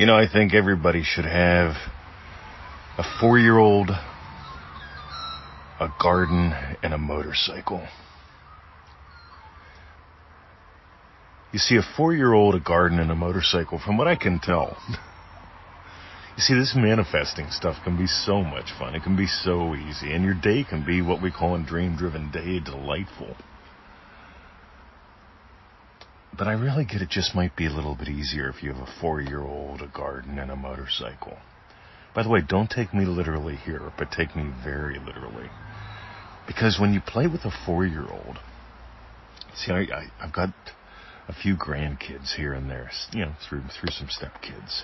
I think everybody should have a 4-year-old, a garden, and a motorcycle. You see, a 4-year-old, a garden, and a motorcycle, from what I can tell. You see, this manifesting stuff can be so much fun. It can be so easy. And your day can be what we call a dream-driven day, delightful. But I really get it just might be a little bit easier if you have a 4-year-old, a garden, and a motorcycle. By the way, don't take me literally here, but take me very literally. Because when you play with a 4-year-old, see, I've got a few grandkids here and there, through some stepkids,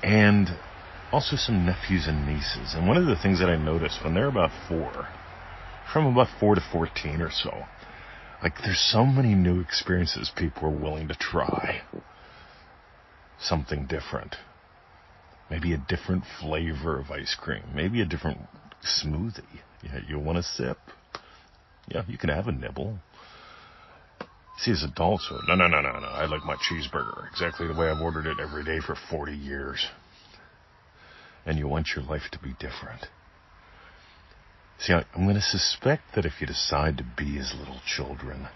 and also some nephews and nieces. And one of the things that I noticed when they're about 4, from about 4 to 14 or so, there's so many new experiences people are willing to try. Something different. Maybe a different flavor of ice cream. Maybe a different smoothie. Yeah, you want a sip? Yeah, you can have a nibble. See, as adults, no, I like my cheeseburger exactly the way I've ordered it every day for 40 years. And you want your life to be different. See, I'm going to suspect that if you decide to be as little children,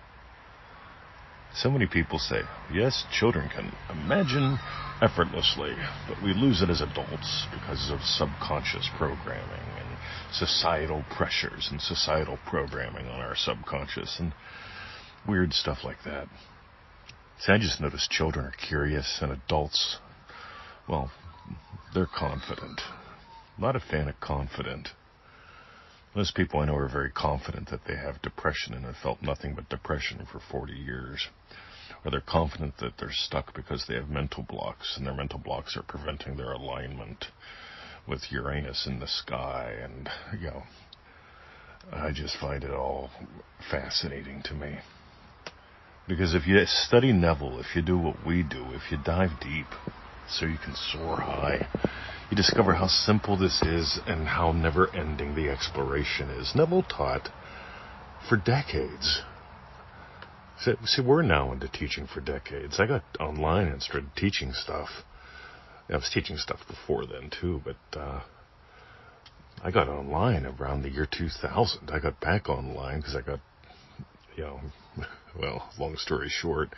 so many people say, yes, children can imagine effortlessly, but we lose it as adults because of subconscious programming and societal pressures and societal programming on our subconscious and weird stuff like that. See, I just noticed children are curious and adults, well, they're confident. I'm not a fan of confident. Most people I know are very confident that they have depression and have felt nothing but depression for 40 years. Or they're confident that they're stuck because they have mental blocks, and their mental blocks are preventing their alignment with Uranus in the sky. And, I just find it all fascinating to me. Because if you study Neville, if you do what we do, if you dive deep so you can soar high, you discover how simple this is and how never-ending the exploration is. Neville taught for decades. See, we're now into teaching for decades. I got online and started teaching stuff. I was teaching stuff before then, too, but I got online around the year 2000. I got back online because I got, long story short,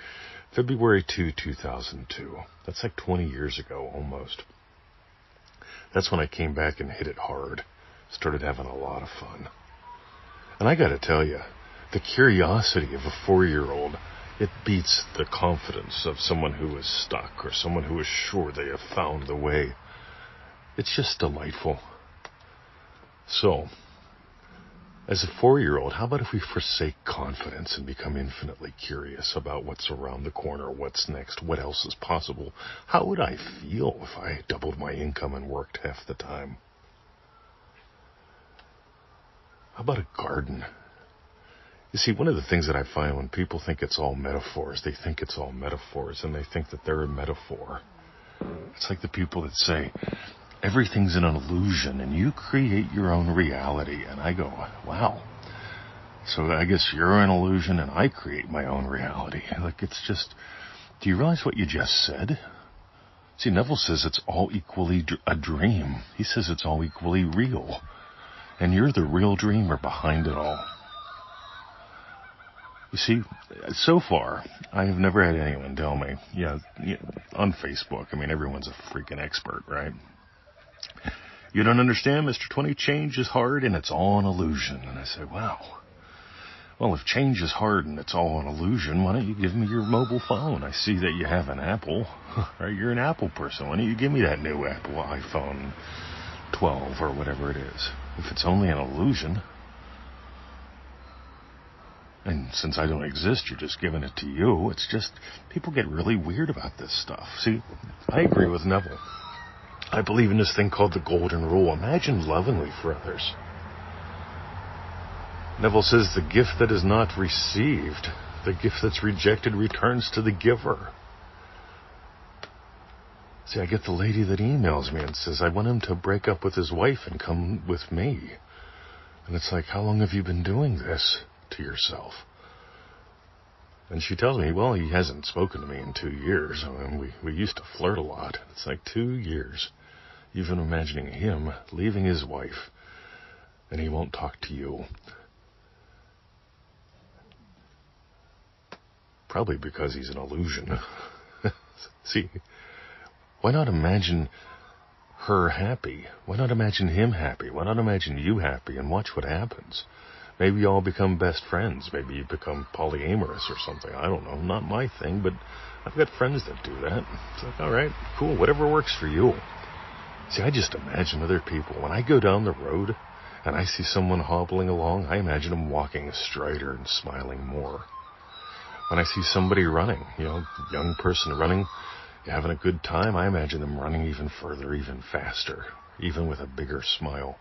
February 2, 2002. That's like 20 years ago, almost. That's when I came back and hit it hard. Started having a lot of fun. And I got to tell you, the curiosity of a 4-year-old, it beats the confidence of someone who is stuck or someone who is sure they have found the way. It's just delightful. So, as a 4-year-old, how about if we forsake confidence and become infinitely curious about what's around the corner, what's next, what else is possible? How would I feel if I doubled my income and worked half the time? How about a garden? You see, one of the things that I find when people think it's all metaphors, they think it's all metaphors, and they think that they're a metaphor. It's like the people that say, everything's an illusion, and you create your own reality. And I go, wow. So I guess you're an illusion, and I create my own reality. It's just, do you realize what you just said? See, Neville says it's all equally a dream. He says it's all equally real. And you're the real dreamer behind it all. You see, so far, I have never had anyone tell me, on Facebook, everyone's a freaking expert, right? You don't understand, Mr. 20, change is hard and it's all an illusion. And I say, wow. Well, if change is hard and it's all an illusion, why don't you give me your mobile phone? I see that you have an Apple, right? You're an Apple person. Why don't you give me that new Apple iPhone 12 or whatever it is? If it's only an illusion, and since I don't exist, you're just giving it to you. It's just, people get really weird about this stuff. See, I agree with Neville. I believe in this thing called the golden rule. Imagine lovingly for others. Neville says the gift that is not received, the gift that's rejected, returns to the giver. See, I get the lady that emails me and says, I want him to break up with his wife and come with me. And it's like, how long have you been doing this to yourself? And she tells me, well, he hasn't spoken to me in 2 years. I mean, we used to flirt a lot. It's like 2 years. Even imagining him leaving his wife, and he won't talk to you. Probably because he's an illusion. See, why not imagine her happy? Why not imagine him happy? Why not imagine you happy and watch what happens? Maybe you all become best friends. Maybe you become polyamorous or something. I don't know. Not my thing, but I've got friends that do that. It's like, all right, cool, whatever works for you. See, I just imagine other people. When I go down the road and I see someone hobbling along, I imagine them walking strider and smiling more. When I see somebody running, young person running, having a good time, I imagine them running even further, even faster, even with a bigger smile.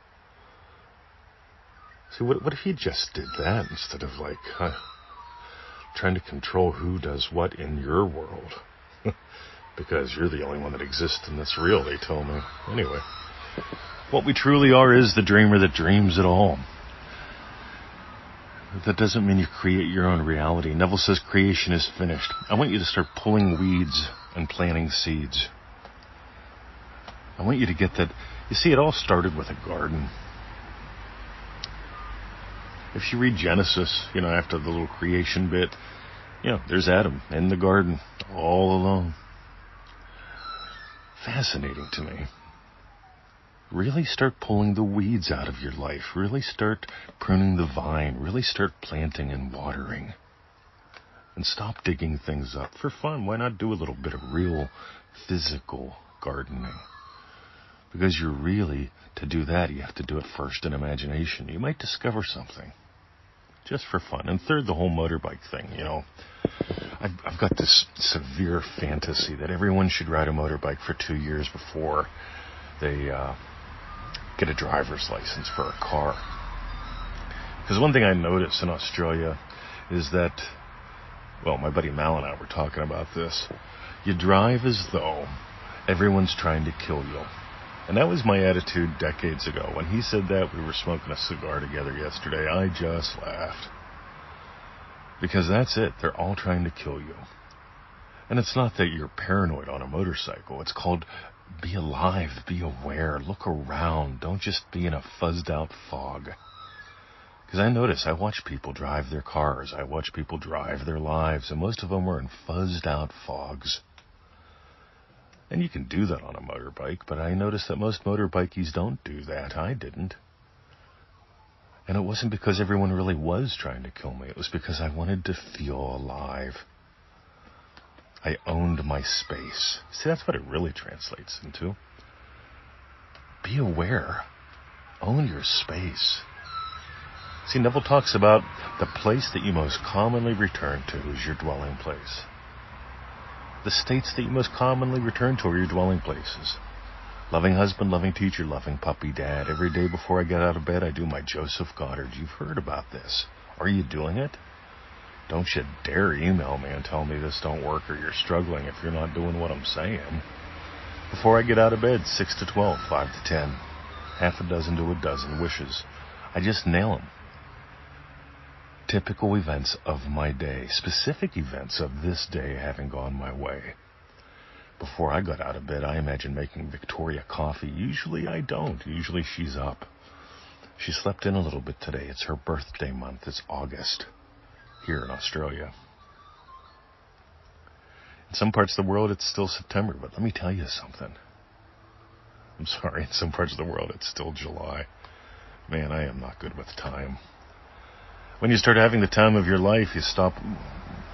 See, what if you just did that instead of trying to control who does what in your world? Because you're the only one that exists and that's real, they tell me. Anyway, what we truly are is the dreamer that dreams it all. That doesn't mean you create your own reality. Neville says creation is finished. I want you to start pulling weeds and planting seeds. I want you to get that. You see, it all started with a garden. If you read Genesis, after the little creation bit, there's Adam in the garden, all alone. Fascinating to me. Really start pulling the weeds out of your life. Really start pruning the vine. Really start planting and watering. And stop digging things up for fun. Why not do a little bit of real physical gardening? Because to do that, you have to do it first in imagination. You might discover something. Just for fun. And third, the whole motorbike thing, I've got this severe fantasy that everyone should ride a motorbike for 2 years before they get a driver's license for a car. Because one thing I noticed in Australia is that, my buddy Mal and I were talking about this. You drive as though everyone's trying to kill you. And that was my attitude decades ago. When he said that, we were smoking a cigar together yesterday. I just laughed. Because that's it. They're all trying to kill you. And it's not that you're paranoid on a motorcycle. It's called be alive, be aware, look around. Don't just be in a fuzzed out fog. Because I watch people drive their cars. I watch people drive their lives. And most of them are in fuzzed out fogs. And you can do that on a motorbike, but I noticed that most motorbikies don't do that. I didn't. And it wasn't because everyone really was trying to kill me. It was because I wanted to feel alive. I owned my space. See, that's what it really translates into. Be aware. Own your space. See, Neville talks about the place that you most commonly return to is your dwelling place. The states that you most commonly return to are your dwelling places. Loving husband, loving teacher, loving puppy dad. Every day before I get out of bed, I do my Neville Goddard. You've heard about this. Are you doing it? Don't you dare email me and tell me this don't work or you're struggling if you're not doing what I'm saying. Before I get out of bed, 6 to 12, 5 to 10. Half a dozen to a dozen wishes. I just nail them. Typical events of my day, specific events of this day having gone my way. Before I got out of bed, I imagined making Victoria coffee. Usually I don't. Usually she's up. She slept in a little bit today. It's her birthday month. It's August here in Australia. In some parts of the world, it's still September, but let me tell you something. I'm sorry, in some parts of the world, it's still July. Man, I am not good with time. When you start having the time of your life, you stop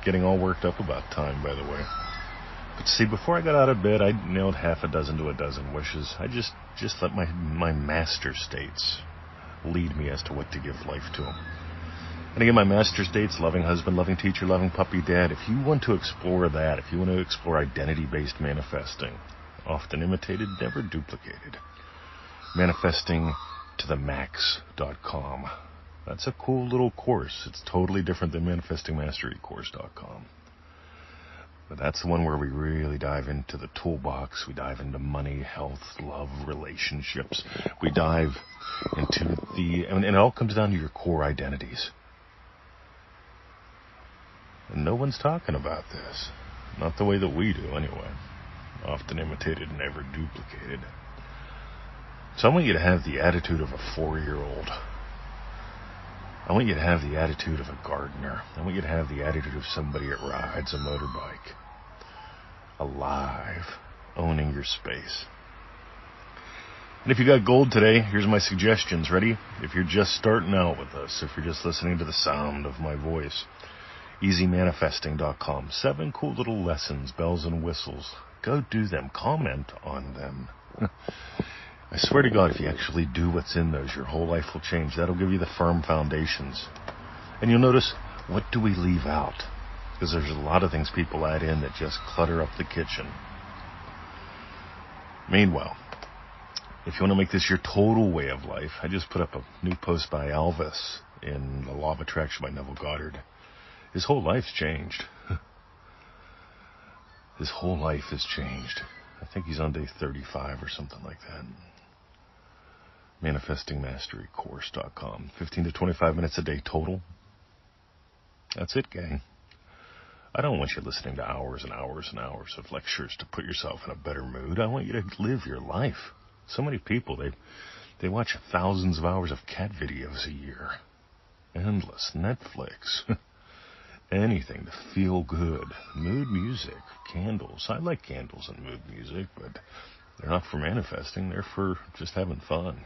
getting all worked up about time, by the way. But see, before I got out of bed, I nailed half a dozen to a dozen wishes. I just let my master states lead me as to what to give life to. And again, my master states, loving husband, loving teacher, loving puppy dad. If you want to explore that, if you want to explore identity-based manifesting, often imitated, never duplicated, manifesting to the max.com. That's a cool little course. It's totally different than manifestingmasterycourse.com. But that's the one where we really dive into the toolbox. We dive into money, health, love, relationships. We dive into and it all comes down to your core identities. And no one's talking about this. Not the way that we do, anyway. Often imitated, never duplicated. So I want you to have the attitude of a 4-year-old. I want you to have the attitude of a gardener. I want you to have the attitude of somebody that rides a motorbike. Alive. Owning your space. And if you got gold today, here's my suggestions. Ready? If you're just starting out with us, if you're just listening to the sound of my voice, easymanifesting.com. 7 cool little lessons, bells and whistles. Go do them. Comment on them. I swear to God, if you actually do what's in those, your whole life will change. That'll give you the firm foundations. And you'll notice, what do we leave out? Because there's a lot of things people add in that just clutter up the kitchen. Meanwhile, if you want to make this your total way of life, I just put up a new post by Elvis in The Law of Attraction by Neville Goddard. His whole life's changed. His whole life has changed. I think he's on day 35 or something like that. ManifestingMasteryCourse.com. 15 to 25 minutes a day total. That's it, gang. I don't want you listening to hours and hours and hours of lectures to put yourself in a better mood. I want you to live your life. So many people, they watch thousands of hours of cat videos a year. Endless Netflix. Anything to feel good. Mood music. Candles. I like candles and mood music, but they're not for manifesting. They're for just having fun.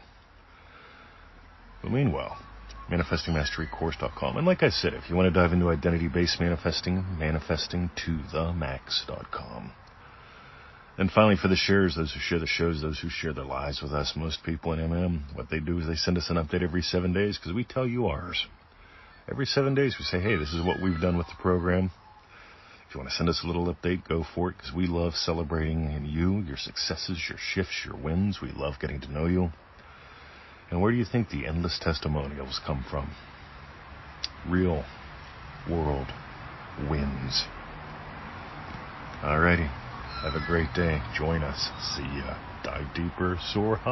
But meanwhile, ManifestingMasteryCourse.com. And like I said, if you want to dive into identity-based manifesting, manifestingtothemax.com. And finally, for the sharers, those who share the shows, those who share their lives with us, most people in MM, what they do is they send us an update every 7 days because we tell you ours. Every 7 days we say, hey, this is what we've done with the program. If you want to send us a little update, go for it, because we love celebrating in you, your successes, your shifts, your wins. We love getting to know you. And where do you think the endless testimonials come from? Real world wins. Alrighty. Have a great day. Join us. See ya. Dive deeper, soar high.